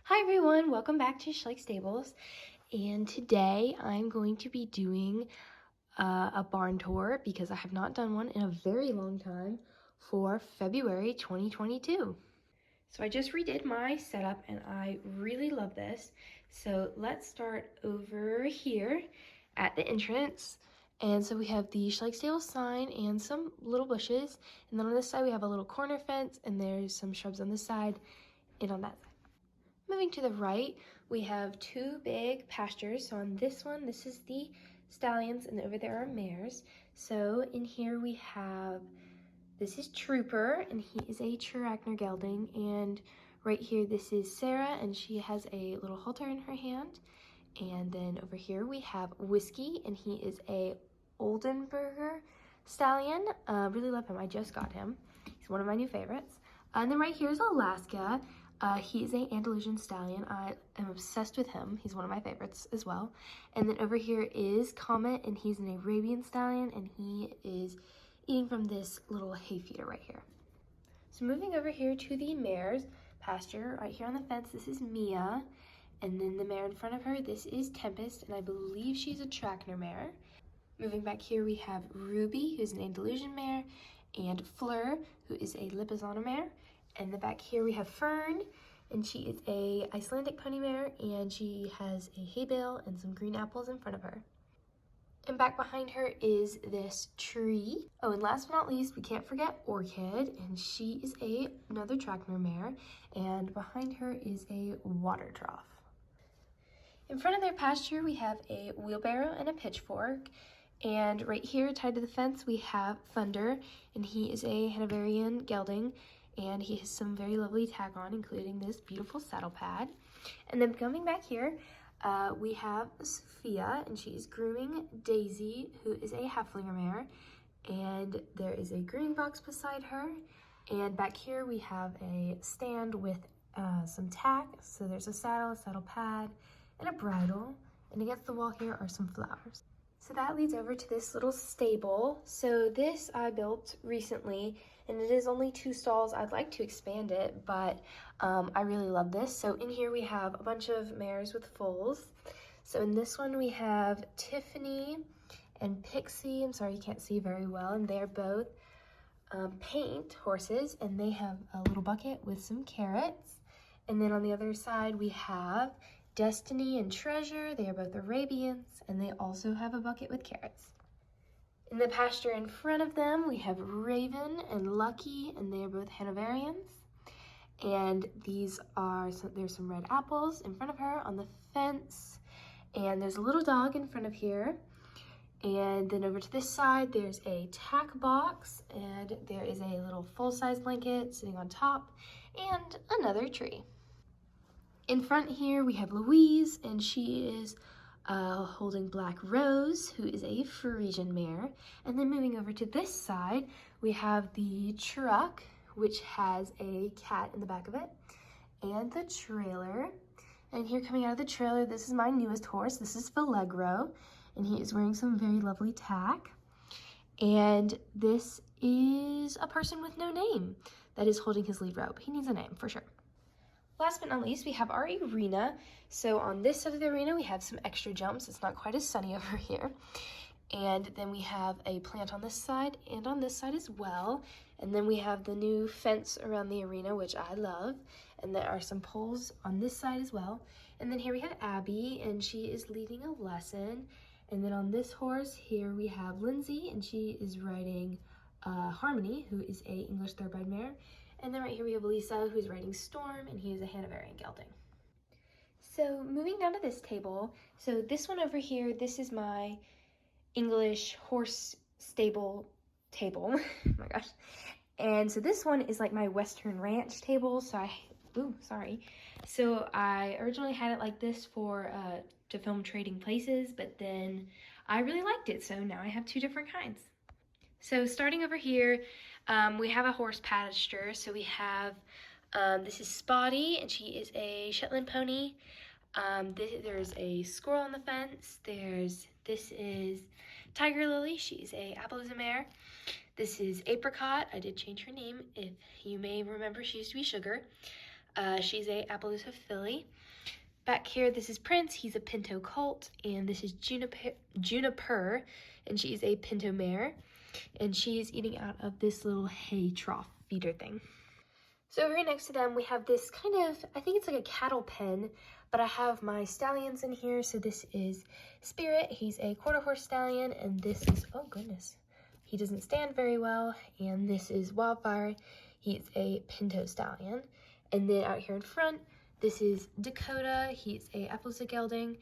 Hi everyone, welcome back to Schleich Stables, and today I'm going to be doing a barn tour because I have not done one in a very long time for February 2022. So I just redid my setup and I really love this. So let's start over here at the entrance. And so we have the Schleich Stables sign and some little bushes, and then on this side we have a little corner fence and there's some shrubs on this side and on that side. Moving to the right, we have two big pastures. So on this one, this is the Stallions, and over there are mares. So in here we have, this is Trooper, and he is a Trachner gelding. And right here, this is Sarah, and she has a little halter in her hand. And then over here we have Whiskey, and he is a Oldenburger stallion. Really love him. I just got him. He's one of my new favorites. And then right here is Alaska. He is an Andalusian stallion. I am obsessed with him. He's one of my favorites as well. And then over here is Comet, and he's an Arabian stallion, and he is eating from this little hay feeder right here. So moving over here to the mare's pasture, right here on the fence, this is Mia. And then the mare in front of her, this is Tempest, and I believe she's a Trachner mare. Moving back here, we have Ruby, who's an Andalusian mare, and Fleur, who is a Lipizzaner mare. And then back here we have Fern, and she is a Icelandic pony mare, and she has a hay bale and some green apples in front of her. And back behind her is this tree. Oh, and last but not least, we can't forget Orchid, and she is another Trachner mare, and behind her is a water trough. In front of their pasture, we have a wheelbarrow and a pitchfork. And right here, tied to the fence, we have Thunder, and he is a Hanoverian gelding, and he has some very lovely tag on, including this beautiful saddle pad. And then coming back here, we have Sophia, and she's grooming Daisy, who is a Haflinger mare, and there is a grooming box beside her. And back here, we have a stand with some tack. So there's a saddle pad, and a bridle, and against the wall here are some flowers. So that leads over to this little stable. So this I built recently, and it is only 2 stalls. I'd like to expand it, but I really love this. So in here we have a bunch of mares with foals. So in this one we have Tiffany and Pixie. I'm sorry you can't see very well, and they're both paint horses, and they have a little bucket with some carrots. And then on the other side we have Destiny and Treasure. They are both Arabians, and they also have a bucket with carrots. In the pasture in front of them, we have Raven and Lucky, and they are both Hanoverians. And there's some red apples in front of her on the fence, and there's a little dog in front of here. And then over to this side, there's a tack box, and there is a little full-size blanket sitting on top, and another tree. In front here, we have Louise, and she is holding Black Rose, who is a Frisian mare. And then moving over to this side, we have the truck, which has a cat in the back of it, and the trailer. And here coming out of the trailer, this is my newest horse. This is Allegro, and he is wearing some very lovely tack. And this is a person with no name that is holding his lead rope. He needs a name for sure. Last but not least, we have our arena. So on this side of the arena, we have some extra jumps. It's not quite as sunny over here. And then we have a plant on this side and on this side as well. And then we have the new fence around the arena, which I love. And there are some poles on this side as well. And then here we have Abby, and she is leading a lesson. And then on this horse here, we have Lindsay, and she is riding Harmony, who is a English thoroughbred mare. And then right here we have Lisa, who's riding Storm, and he is a Hanoverian gelding. So moving down to this table, so this one over here, this is my English horse stable table. Oh my gosh. And so this one is like my Western ranch table. So So I originally had it like this for to film Trading Places, but then I really liked it. So now I have 2 different kinds. So starting over here, we have a horse pasture. So we have, this is Spotty, and she is a Shetland pony. There's a squirrel on the fence. This is Tiger Lily. She's a Appaloosa mare. This is Apricot. I did change her name. If you may remember, she used to be Sugar. She's a Appaloosa filly. Back here, this is Prince. He's a Pinto colt, and this is Juniper, and she's a Pinto mare, and she's eating out of this little hay trough feeder thing. So over here next to them, we have this kind of, I think it's like a cattle pen, but I have my stallions in here. So this is Spirit. He's a quarter horse stallion, and this is, oh goodness, he doesn't stand very well. And this is Wildfire. He's a Pinto stallion. And then out here in front, this is Dakota. He's a Appaloosa gelding.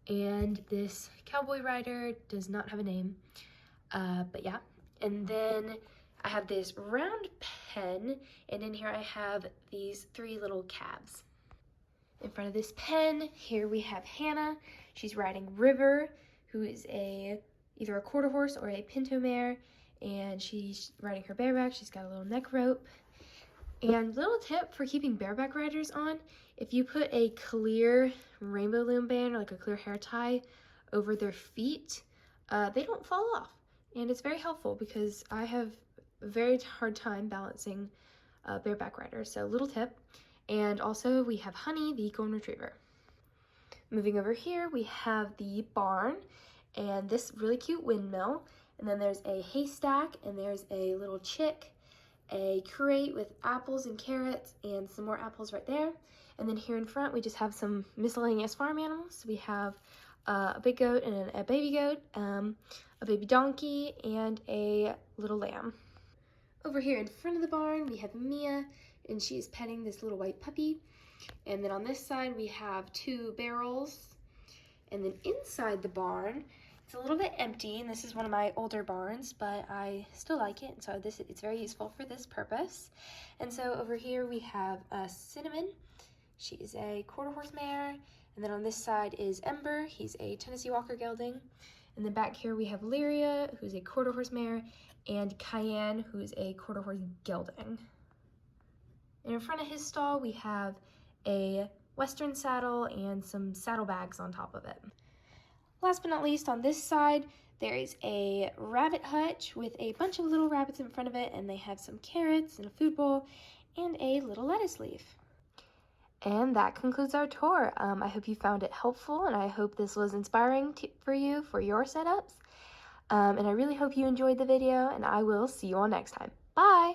And this cowboy rider does not have a name, but yeah. And then I have this round pen, and in here I have these 3 little calves. In front of this pen, here we have Hannah. She's riding River, who is either a quarter horse or a Pinto mare, and she's riding her bareback. She's got a little neck rope. And little tip for keeping bareback riders on, if you put a clear rainbow loom band or like a clear hair tie over their feet, they don't fall off. And it's very helpful because I have a very hard time balancing bareback riders. So little tip. And also we have Honey, the golden retriever. Moving over here, we have the barn and this really cute windmill. And then there's a haystack, and there's a little chick, a crate with apples and carrots, and some more apples right there. And then here in front, we just have some miscellaneous farm animals. We have a big goat and a baby goat, a baby donkey, and a little lamb. Over here in front of the barn, we have Mia, and she's petting this little white puppy. And then on this side, we have 2 barrels. And then inside the barn, it's a little bit empty, and this is one of my older barns, but I still like it, and so it's very useful for this purpose. And so over here we have Cinnamon. She is a quarter horse mare, and then on this side is Ember. He's a Tennessee Walker gelding. And then back here we have Lyria, who's a quarter horse mare, and Cayenne, who's a quarter horse gelding. And in front of his stall we have a Western saddle and some saddlebags on top of it. Last but not least, on this side, there is a rabbit hutch with a bunch of little rabbits in front of it, and they have some carrots and a food bowl and a little lettuce leaf. And that concludes our tour. I hope you found it helpful, and I hope this was inspiring for you for your setups. And I really hope you enjoyed the video, and I will see you all next time. Bye!